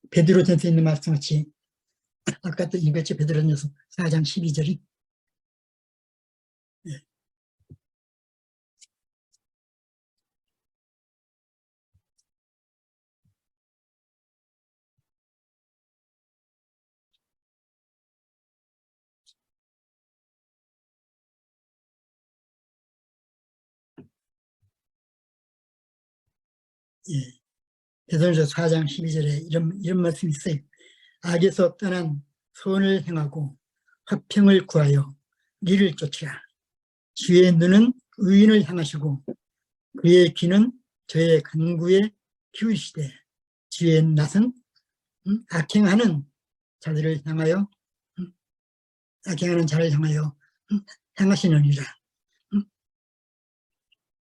베드로전서에 있는 말씀같이 아까 또 읽었죠. 베드로전서 4장 12절이 예, 베드로전서 4장 12절에 이런 말씀이 있어요. 악에서 떠난 선을 행하고 화평을 구하여 이를 쫓으라. 주의 눈은 의인을 향하시고 그의 귀는 저의 간구에 기울이시되 주의 낯은 악행하는 자들을 향하여 향하시느니라.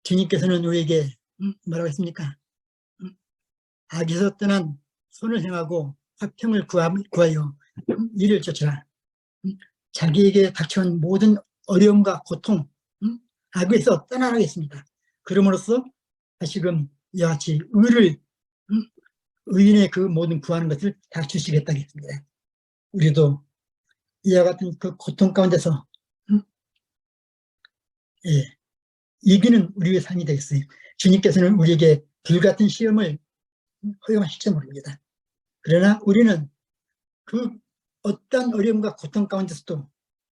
주님께서는 우리에게 뭐라고 했습니까? 악에서 떠난 선을 행하고 화평을 구하여 이를 쫓으라. 자기에게 닥쳐온 모든 어려움과 고통, 악에서 떠나라 했습니다. 그럼으로써 다시금 이와 같이 의인의 그 모든 구하는 것을 다 주시겠다고 했습니다. 우리도 이와 같은 그 고통 가운데서 예, 이기는 우리의 삶이 되겠어요. 주님께서는 우리에게 불같은 시험을 허용하실지 모릅니다. 그러나 우리는 그 어떤 어려움과 고통 가운데서도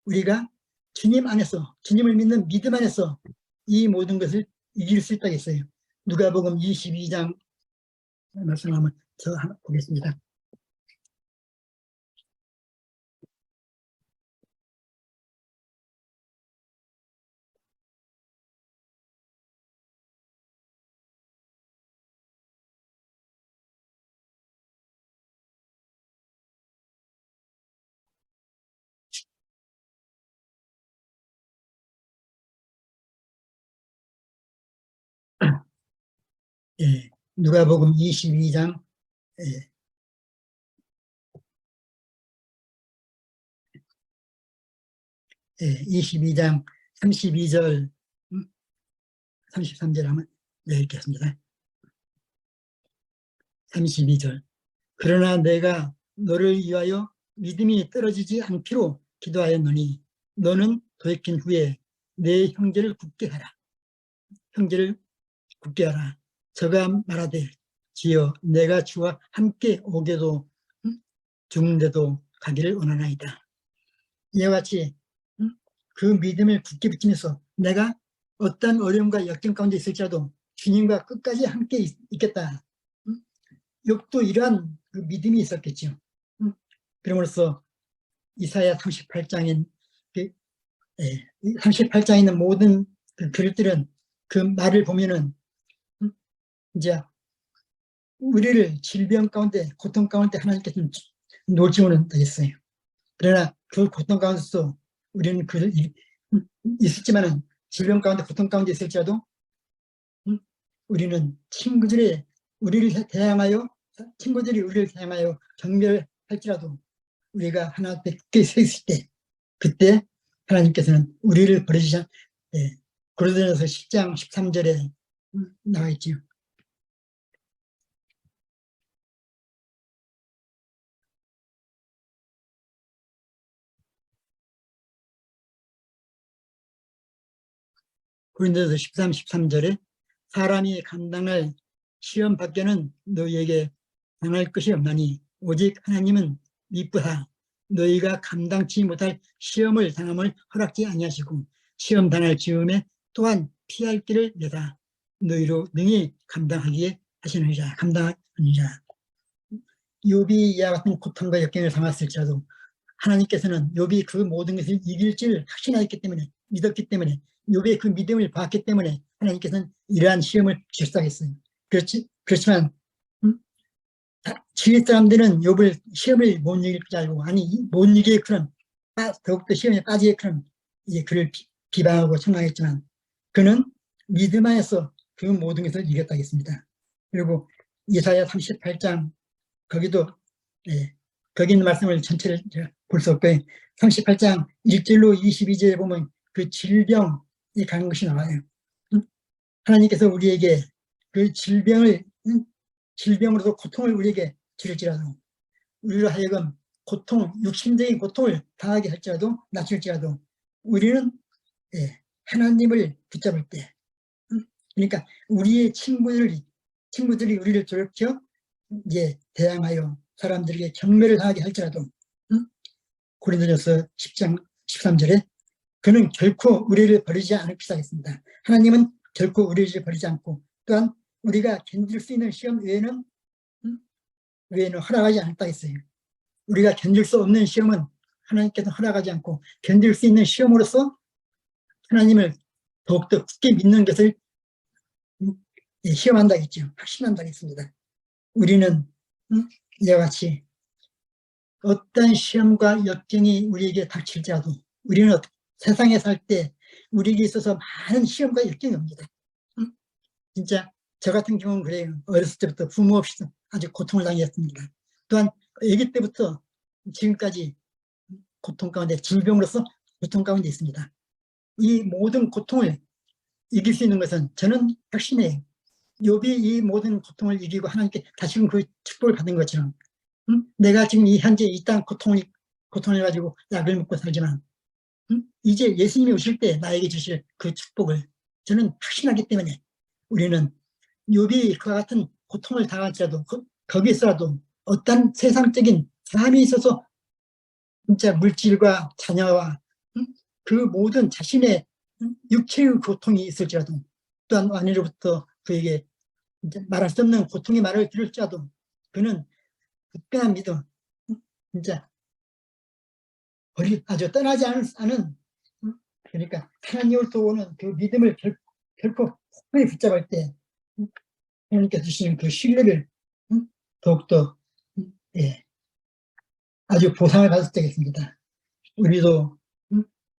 우리가 주님 안에서, 주님을 믿는 믿음 안에서 이 모든 것을 이길 수 있다고 했어요. 누가복음 22장 말씀 한번 저 보겠습니다. 예, 누가복음 22장 예, 22장 32절 33절 하면 읽겠습니다. 32절 그러나 내가 너를 위하여 믿음이 떨어지지 않기로 기도하였노니 너는 돌이킨 후에 내 형제를 굳게 하라. 형제를 굳게 하라. 저가 말하되 주여 내가 주와 함께 오게도 죽는데도 가기를 원하나이다. 이와 같이 그 믿음을 굳게 붙이면서 내가 어떤 어려움과 역경 가운데 있을지라도 주님과 끝까지 함께 있겠다. 욥도 이러한 그 믿음이 있었겠죠. 그럼으로써 이사야 38장에 있는 모든 그 글들은 그 말을 보면은 이제 우리를 질병 가운데 고통 가운데 하나님께서 놓지는 되겠어요. 그러나 그 고통 가운데서 우리는 있었지만은 질병 가운데 고통 가운데 있을지라도 우리는 친구들이 우리를 대항하여 경멸할지라도 우리가 하나 앞에 굳게 서 있을 때 그때 하나님께서는 우리를 버리시지 고린도전서 10장 13절에 나와 있지요. 고린도전서 13, 13절에 사람이 감당할 시험 밖에는 너희에게 당할 것이 없나니 오직 하나님은 미쁘사 너희가 감당치 못할 시험을 당함을 허락지 아니하시고 시험 당할 즈음에 또한 피할 길을 내다 너희로 능히 감당하기에 하시느니라. 감당하느니라. 욥이 이와 같은 고통과 역경을 당했을지라도 하나님께서는 욥이 그 모든 것을 이길 줄 확신하였기 때문에 믿었기 때문에 욥의 그 믿음을 봤기 때문에 하나님께서는 이러한 시험을 주셨다겠어요. 그렇지만 주위 사람들은 욥을 시험을 못 이길 줄 알고 아니 못 이길 그런 더욱더 시험에 빠지게 그런 그를 비방하고 책망했지만 그는 믿음 안에서 그 모든 것을 이겼다겠습니다. 그리고 이사야 38장 거기도 거기 있는 말씀을 전체를 볼 수 없고요. 38장 1절로 22절에 보면 그 질병이 가는 것이 나와요. 하나님께서 우리에게 그 질병으로서 고통을 우리에게 줄일지라도 우리로 하여금 육신적인 고통을 당하게 할지라도 낮출지라도 우리는 하나님을 붙잡을 때 그러니까 우리의 친구들이 우리를 돌이켜 대항하여 사람들에게 경멸을 당하게 할지라도 고린도전서 10장 13절에 그는 결코 우리를 버리지 않을 것이다 했습니다. 하나님은 결코 우리를 버리지 않고 또한 우리가 견딜 수 있는 시험 외에는 허락하지 않았다 했어요. 우리가 견딜 수 없는 시험은 하나님께서 허락하지 않고 견딜 수 있는 시험으로서 하나님을 더욱더 굳게 믿는 것을 시험한다 했죠. 확신한다 했습니다. 우리는 이와 같이 어떤 시험과 역경이 우리에게 닥칠지라도 우리는 세상에 살 때 우리에게 있어서 많은 시험과 역경이 옵니다. 진짜 저 같은 경우는 그래요. 어렸을 때부터 부모 없이 아주 고통을 당했습니다. 또한 아기 때부터 지금까지 고통 가운데, 질병으로서 고통 가운데 있습니다. 이 모든 고통을 이길 수 있는 것은 저는 확신해요. 욥이 이 모든 고통을 이기고 하나님께 다시금 그 축복을 받은 것처럼 내가 지금 이 현재 이 땅 고통을 가지고 약을 먹고 살지만 이제 예수님이 오실 때 나에게 주실 그 축복을 저는 확신하기 때문에 우리는 욥이 그와 같은 고통을 당할지라도 거기에서라도 어떤 세상적인 삶이 있어서 진짜 물질과 자녀와 그 모든 자신의 육체의 고통이 있을지라도 또한 아내로부터 그에게 말할 수 없는 고통의 말을 들을지라도 그는 굳건한 믿음, 진짜 아주 떠나지 않은 그러니까 하나님을 도우는 그 믿음을 결코 굳건히 붙잡을 때 하나님께서 주시는 그 신뢰를 더욱더 예, 아주 보상을 받을 때겠습니다. 우리도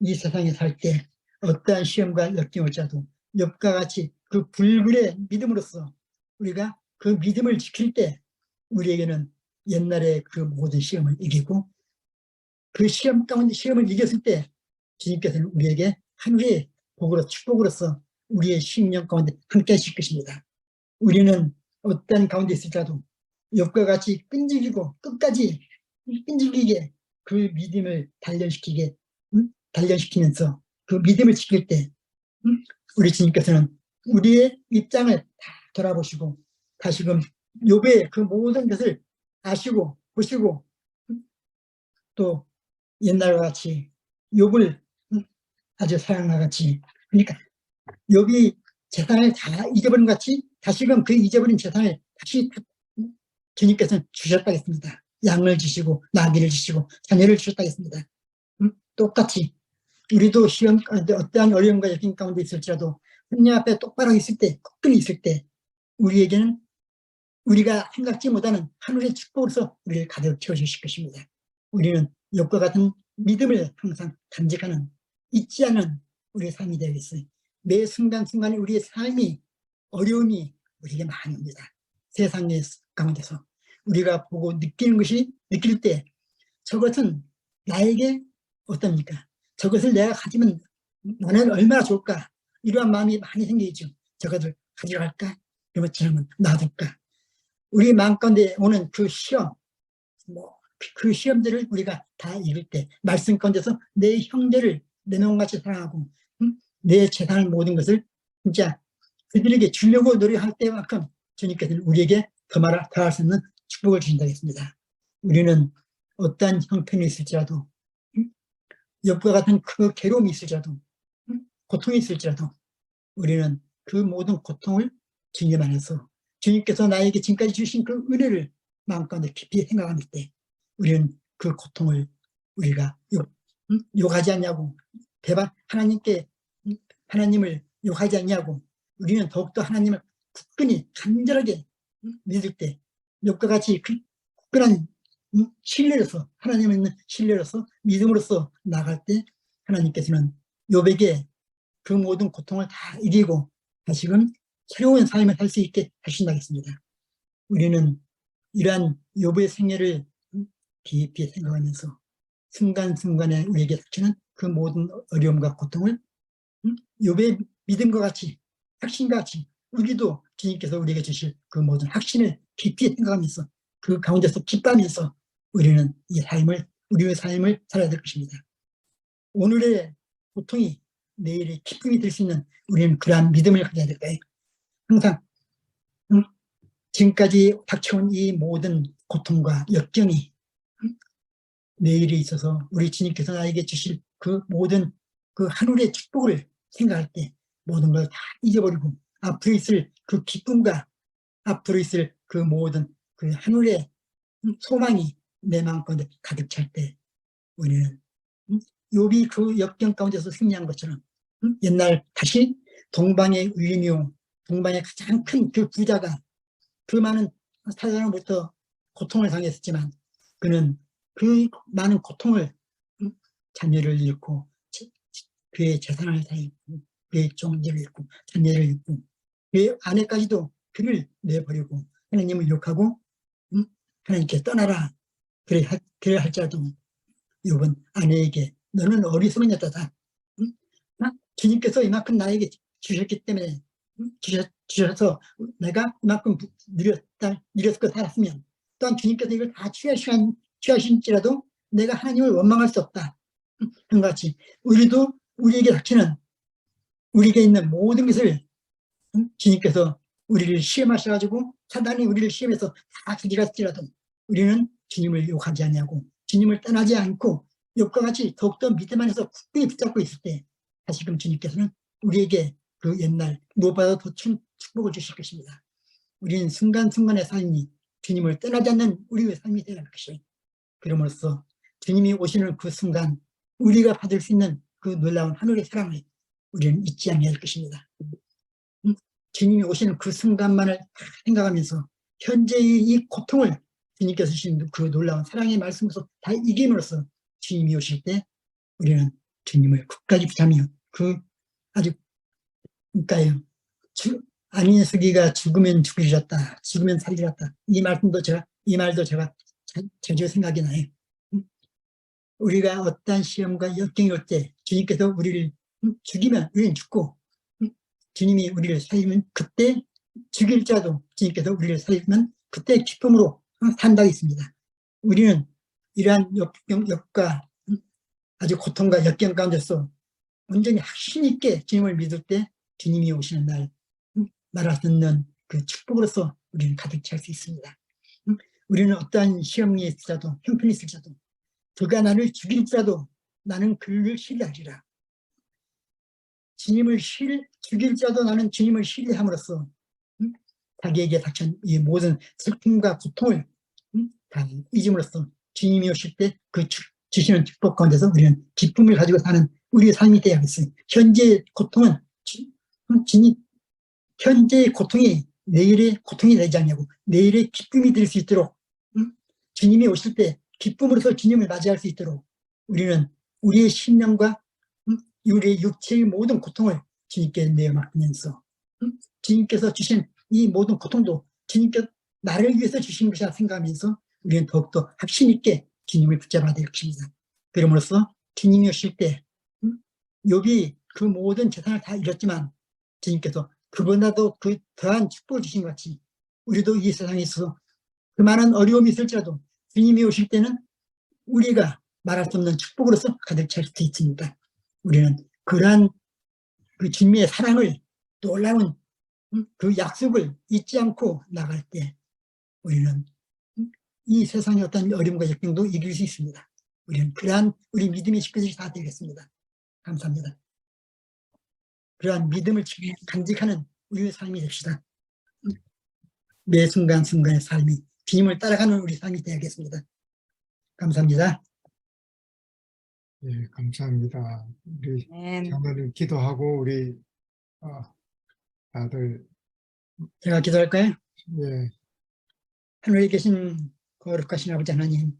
이 세상에 살 때 어떠한 시험과 역경이 올지라도 욥과 같이 그 불굴의 믿음으로써 우리가 그 믿음을 지킬 때 우리에게는 옛날에 그 모든 시험을 이기고 그 시험 가운데 시험을 이겼을 때 주님께서는 우리에게 하늘의 복으로 축복으로서 우리의 심령 가운데 함께 하실 것입니다. 우리는 어떤 가운데 있을지라도 욥과 같이 끈질기고 끝까지 끈질기게 그 믿음을 단련시키면서 그 믿음을 지킬 때 우리 주님께서는 우리의 입장을 다 돌아보시고 다시금 욥의 그 모든 것을 아시고 보시고 또 옛날과 같이 욥을 아주 사랑과 같이, 그러니까 욥이 재산을 다 잊어버린 것 같이 다시금 그 잊어버린 재산을 다시 주님께서는 주셨다겠습니다. 양을 주시고 나귀를 주시고 자녀를 주셨다겠습니다. 똑같이 우리도 시험 가운데 어떠한 어려움과 역경 가운데 있을지라도 하나님 앞에 똑바로 있을 때, 굳건히 있을 때 우리에게는 우리가 생각지 못하는 하늘의 축복으로서 우리를 가득 채워주실 것입니다. 우리는 욥과 같은 믿음을 항상 간직하는, 잊지 않은 우리의 삶이 되겠어요. 매 순간순간에 우리의 삶이, 어려움이 우리에게 많이 옵니다. 세상의 가운데서 우리가 보고 느낄 때 저것은 나에게 어떻습니까? 저것을 내가 가지면 나는 얼마나 좋을까? 이러한 마음이 많이 생기죠. 저것을 가져갈까? 그러면 저는 놔둘까? 우리 마음 가운데 오는 그 시험, 그 시험들을 우리가 다 이길 때 말씀 가운데서 내 형제를 내 놈같이 사랑하고 내 재산을 모든 것을 진짜 그들에게 주려고 노력할 때만큼 주님께서는 우리에게 더할 수 있는 축복을 주신다고 했습니다. 우리는 어떠한 형편이 있을지라도 욥과 같은 그 괴로움이 있을지라도 고통이 있을지라도 우리는 그 모든 고통을 주님 안에서 주님께서 나에게 지금까지 주신 그 은혜를 마음가운데 깊이 생각할 때 우리는 그 고통을 우리가 욕하지 않냐고 하나님을 욕하지 않냐고 우리는 더욱더 하나님을 굳건히 간절하게 믿을 때 욥과 같이 그 굳건한 신뢰로서 하나님을 있는 신뢰로서 믿음으로써 나갈 때 하나님께서는 욥에게 그 모든 고통을 다 이기고 다시금 새로운 삶을 살 수 있게 하신다겠습니다. 우리는 이러한 욥의 생애를 깊이 생각하면서 순간순간에 우리에게 닥치는 그 모든 어려움과 고통을 욥의 믿음과 같이 확신과 같이 우리도 주님께서 우리에게 주실 그 모든 확신을 깊이 생각하면서 그 가운데서 기뻐하면서 우리는 우리의 삶을 살아야 될 것입니다. 오늘의 고통이 내일의 기쁨이 될 수 있는 우리는 그러한 믿음을 가져야 될 거예요. 항상 지금까지 닥쳐온 이 모든 고통과 역경이 내일에 있어서 우리 주님께서 나에게 주실 그 모든 그 하늘의 축복을 생각할 때 모든 걸 다 잊어버리고 앞으로 있을 그 기쁨과 앞으로 있을 그 모든 그 하늘의 소망이 내 마음 가운데 가득 찰 때 우리는 욥이 그 역경 가운데서 승리한 것처럼 옛날 다시 동방의 의인이요 동방의 가장 큰 그 부자가 그 많은 사람으로부터 고통을 당했었지만 그는 그 많은 고통을 자녀를 잃고 그의 재산을 다 잃고 그의 종지를 잃고 자녀를 잃고 그의 아내까지도 그를 내버리고 하나님을 욕하고 하나님께 떠나라 그래 할지라도 욥은 아내에게 너는 어리석은 여자다. 주님께서 이만큼 나에게 주셨기 때문에 주셔서 내가 이만큼 누렸고 살았으면 또한 주님께서 이걸 다 취하신지라도 내가 하나님을 원망할 수 없다. 그런 것 같이 우리도 우리에게 닥치는 우리에게 있는 모든 것을 주님께서 우리를 시험하셔가지고 사단이 우리를 시험해서 다 죽이라할지라도 우리는 주님을 욕하지 아니하고 주님을 떠나지 않고 욕과 같이 더욱더 믿음 안에서 굳게 붙잡고 있을 때 다시금 주님께서는 우리에게 그 옛날 무엇보다 더 큰 축복을 주실 것입니다. 우리는 순간순간의 삶이 주님을 떠나지 않는 우리의 삶이 되어야 할 것이에요. 그럼으로써 주님이 오시는 그 순간 우리가 받을 수 있는 그 놀라운 하늘의 사랑을 우리는 잊지 않아야 할 것입니다. 주님이 오시는 그 순간만을 생각하면서 현재의 이 고통을 주님께서 주신 그 놀라운 사랑의 말씀으로서 다 이김으로써 주님이 오실 때 우리는 주님을 끝까지 붙잡며 그 아주 그러니까요. 안인숙이가 죽으면 죽으셨다. 죽으면 살리셨다. 이 말도 제가 자주 생각이 나요. 우리가 어떤 시험과 역경이 올 때 주님께서 우리를 죽이면 우리는 죽고 주님이 우리를 살리면 그때 죽일자도 주님께서 우리를 살리면 그때 기쁨으로 산다고 있습니다. 우리는 이러한 역과 아주 고통과 역경 가운데서 온전히 확신 있게 주님을 믿을 때 주님이 오시는 날 말할 수 없는 그 축복으로서 우리는 가득 찰 수 있습니다. 우리는 어떠한 시험이 있을지라도 형편이 있을지라도 그가 나를 죽일지라도 나는 그를 신뢰하리라. 주님을 죽일지라도 나는 주님을 신뢰함으로써 자기에게 닥친 이 모든 슬픔과 고통을 다 잊음으로써 주님이 오실 때 그 주시는 축복 가운데서 우리는 기쁨을 가지고 사는 우리의 삶이 되어야겠어요. 현재의 고통은 현재의 고통이 내일의 고통이 되지 않냐고 내일의 기쁨이 될 수 있도록 주님이 오실 때 기쁨으로서 주님을 맞이할 수 있도록 우리는 우리의 심령과 우리의 육체의 모든 고통을 주님께 내어 맡기면서 주님께서 주신 이 모든 고통도 주님께서 나를 위해서 주신 것이라 생각하면서 우리는 더욱더 확신 있게 주님을 붙잡아야 될 것입니다. 그러므로써 주님이 오실 때 욥이 그 모든 재산을 다 잃었지만 주님께서 그보다도 그 더한 축복을 주신 것 같이 우리도 이 세상에 있어서 그 많은 어려움이 있을지라도 주님이 오실 때는 우리가 말할 수 없는 축복으로서 가득 찰 수 있습니다. 우리는 그러한 그 주님의 사랑을 놀라운 그 약속을 잊지 않고 나갈 때 우리는 이 세상의 어떤 어려움과 역경도 이길 수 있습니다. 우리는 그러한 우리 믿음의 식구들이 다 되겠습니다. 감사합니다. 그러한 믿음을 간직하는 우리의 삶이 됩시다. 매 순간순간의 삶이 주님을 따라가는 우리 삶이 되야겠습니다. 감사합니다. 예, 감사합니다. 우리 자매님 기도하고 우리 다들 제가 기도할까요? 예. 하늘에 계신 거룩하신 아버지 하나님,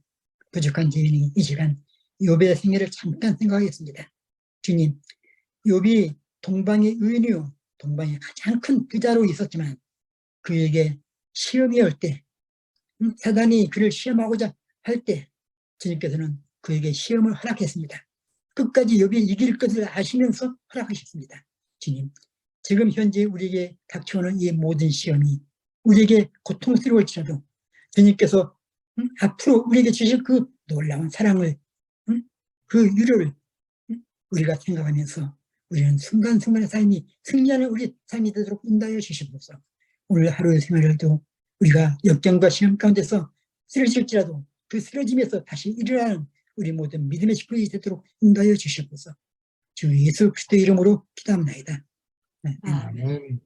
부족한 죄인이 이 시간 욥의 생애를 잠깐 생각하겠습니다. 주님, 욥이 동방의 의인이요 동방의 가장 큰 부자로 있었지만 그에게 시험이 올 때 사단이 그를 시험하고자 할 때 주님께서는 그에게 시험을 허락했습니다. 끝까지 욥이 이길 것을 아시면서 허락하셨습니다. 주님, 지금 현재 우리에게 닥쳐오는 이 모든 시험이 우리에게 고통스러울지라도 주님께서 앞으로 우리에게 주실 그 놀라운 사랑을 그 유료를 우리가 생각하면서 우리는 순간순간의 삶이 승리하는 우리 삶이 되도록 인도하여 주시옵소서. 오늘 하루의 생활에도 우리가 역경과 시험 가운데서 쓰러질지라도 그 쓰러짐에서 다시 일어나는 우리 모든 믿음의 식구들이 되도록 인도하여 주시옵소서. 주 예수 그리스도의 이름으로 기도합니다. 아멘.